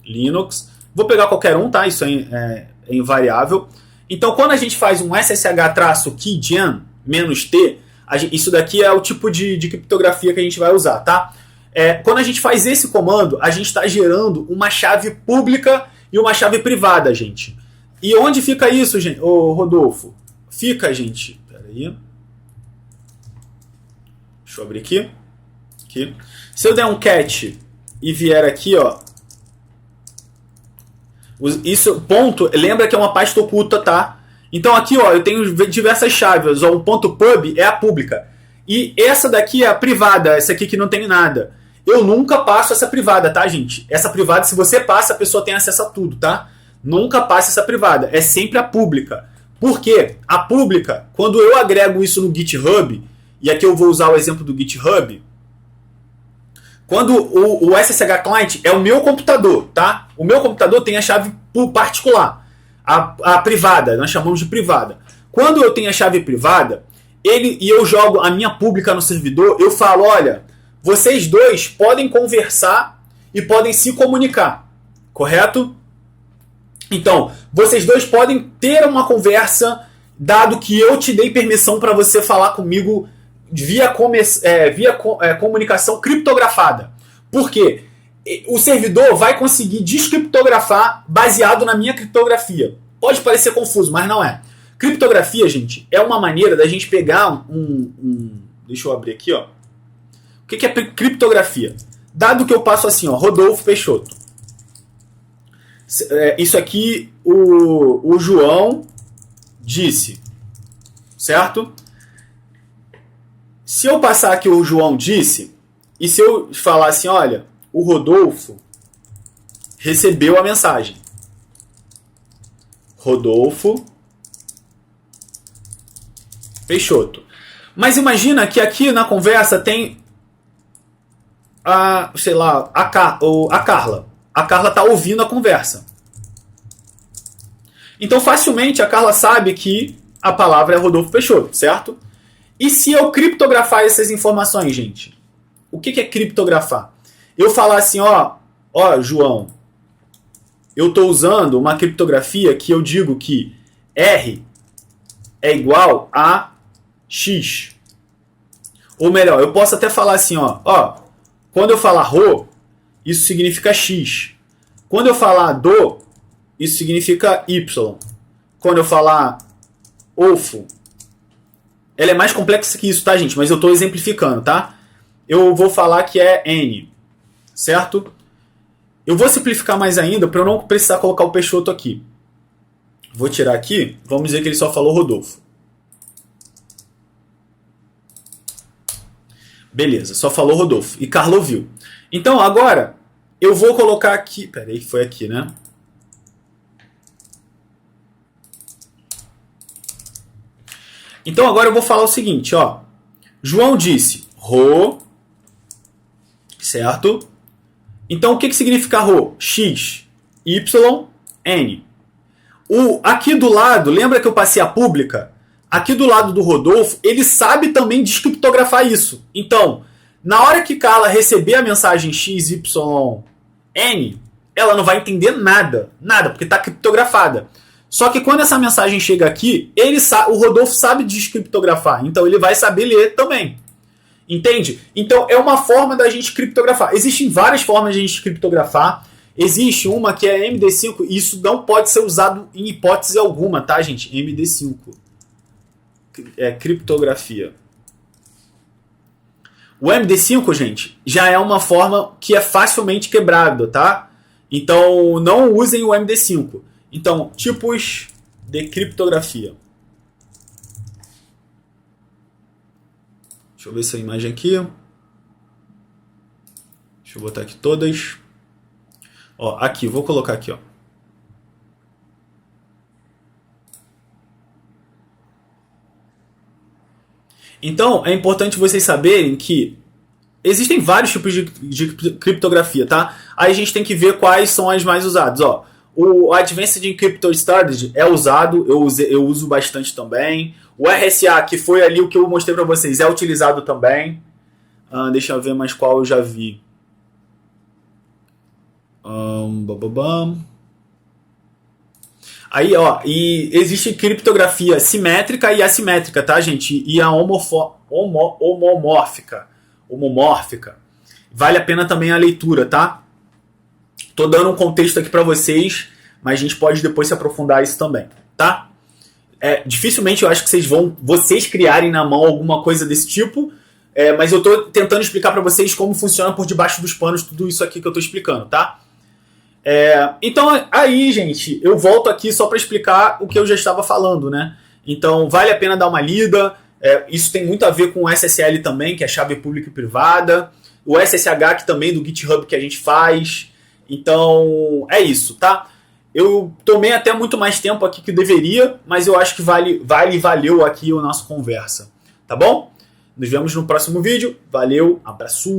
Linux. Vou pegar qualquer um, tá? Isso é invariável. Então, quando a gente faz um SSH-keygen -t, isso daqui é o tipo de criptografia que a gente vai usar, tá? Quando a gente faz esse comando, a gente está gerando uma chave pública e uma chave privada, gente. E onde fica isso, gente? Ô, Rodolfo? Fica, gente... Peraí. Deixa eu abrir aqui. Se eu der um cat e vier aqui, ó... Isso, ponto, lembra que é uma pasta oculta, tá? Então aqui, ó, eu tenho diversas chaves. Ó, o ponto .pub é a pública. E essa daqui é a privada, essa aqui que não tem nada. Eu nunca passo essa privada, tá, gente? Essa privada, se você passa, a pessoa tem acesso a tudo, tá? Nunca passe essa privada. É sempre a pública. Por quê? A pública, quando eu agrego isso no GitHub, e aqui eu vou usar o exemplo do GitHub, quando o SSH Client é o meu computador, tá? O meu computador tem a chave particular, a privada, nós chamamos de privada. Quando eu tenho a chave privada, e eu jogo a minha pública no servidor, eu falo, olha, vocês dois podem conversar e podem se comunicar, correto? Então, vocês dois podem ter uma conversa, dado que eu te dei permissão para você falar comigo via comunicação criptografada. Por quê? O servidor vai conseguir descriptografar baseado na minha criptografia. Pode parecer confuso, mas não é. Criptografia, gente, é uma maneira da gente pegar deixa eu abrir aqui, ó. O que é criptografia? Dado que eu passo assim, ó, Rodolfo Peixoto. Isso aqui o João disse, certo? Se eu passar aqui o João disse, e se eu falar assim, olha, o Rodolfo recebeu a mensagem. Rodolfo Peixoto. Mas imagina que aqui na conversa tem a Carla. A Carla tá ouvindo a conversa. Então facilmente a Carla sabe que a palavra é Rodolfo Peixoto, certo? E se eu criptografar essas informações, gente? O que é criptografar? Eu falar assim, ó, João, eu estou usando uma criptografia que eu digo que R é igual a X. Ou melhor, eu posso até falar assim, ó, quando eu falar Rô, isso significa X. Quando eu falar Do, isso significa Y. Quando eu falar Ofo, ela é mais complexa que isso, tá, gente? Mas eu estou exemplificando, tá? Eu vou falar que é N, certo? Eu vou simplificar mais ainda para eu não precisar colocar o Peixoto aqui. Vou tirar aqui, vamos dizer que ele só falou Rodolfo. Beleza, só falou Rodolfo. E Carla ouviu. Então, agora, eu vou colocar aqui... Peraí, foi aqui, né? Então, agora eu vou falar o seguinte, ó. João disse Rô, certo? Então, o que significa Rho? X, Y, N. Aqui do lado, lembra que eu passei a pública? Aqui do lado do Rodolfo, ele sabe também descriptografar isso. Então, na hora que Carla receber a mensagem X, Y, N, ela não vai entender nada. Nada, porque está criptografada. Só que quando essa mensagem chega aqui, o Rodolfo sabe descriptografar. Então, ele vai saber ler também. Entende? Então, é uma forma da gente criptografar. Existem várias formas de a gente criptografar. Existe uma que é MD5, e isso não pode ser usado em hipótese alguma, tá, gente? MD5. É criptografia. O MD5, gente, já é uma forma que é facilmente quebrada, tá? Então, não usem o MD5. Então, tipos de criptografia. Deixa eu ver essa imagem aqui. Deixa eu botar aqui todas. Ó, aqui, vou colocar aqui, ó. Então, é importante vocês saberem que existem vários tipos de criptografia, tá? Aí a gente tem que ver quais são as mais usadas, ó. O Advanced Encrypted Storage é usado, eu uso bastante também. O RSA, que foi ali o que eu mostrei para vocês, é utilizado também. Deixa eu ver mais qual eu já vi. Aí, ó, e existe criptografia simétrica e assimétrica, tá, gente? E a homomórfica. Vale a pena também a leitura, tá? Tô dando um contexto aqui para vocês, mas a gente pode depois se aprofundar isso também, tá? Dificilmente eu acho que vocês criarem na mão alguma coisa desse tipo, mas eu tô tentando explicar para vocês como funciona por debaixo dos panos tudo isso aqui que eu tô explicando, tá? Então aí, gente, eu volto aqui só para explicar o que eu já estava falando, né? Então vale a pena dar uma lida. Isso tem muito a ver com o SSL também, que é chave pública e privada. O SSH, que também do GitHub que a gente faz. Então é isso, tá? Eu tomei até muito mais tempo aqui que deveria, mas eu acho que valeu aqui a nossa conversa, tá bom? Nos vemos no próximo vídeo. Valeu, abraço!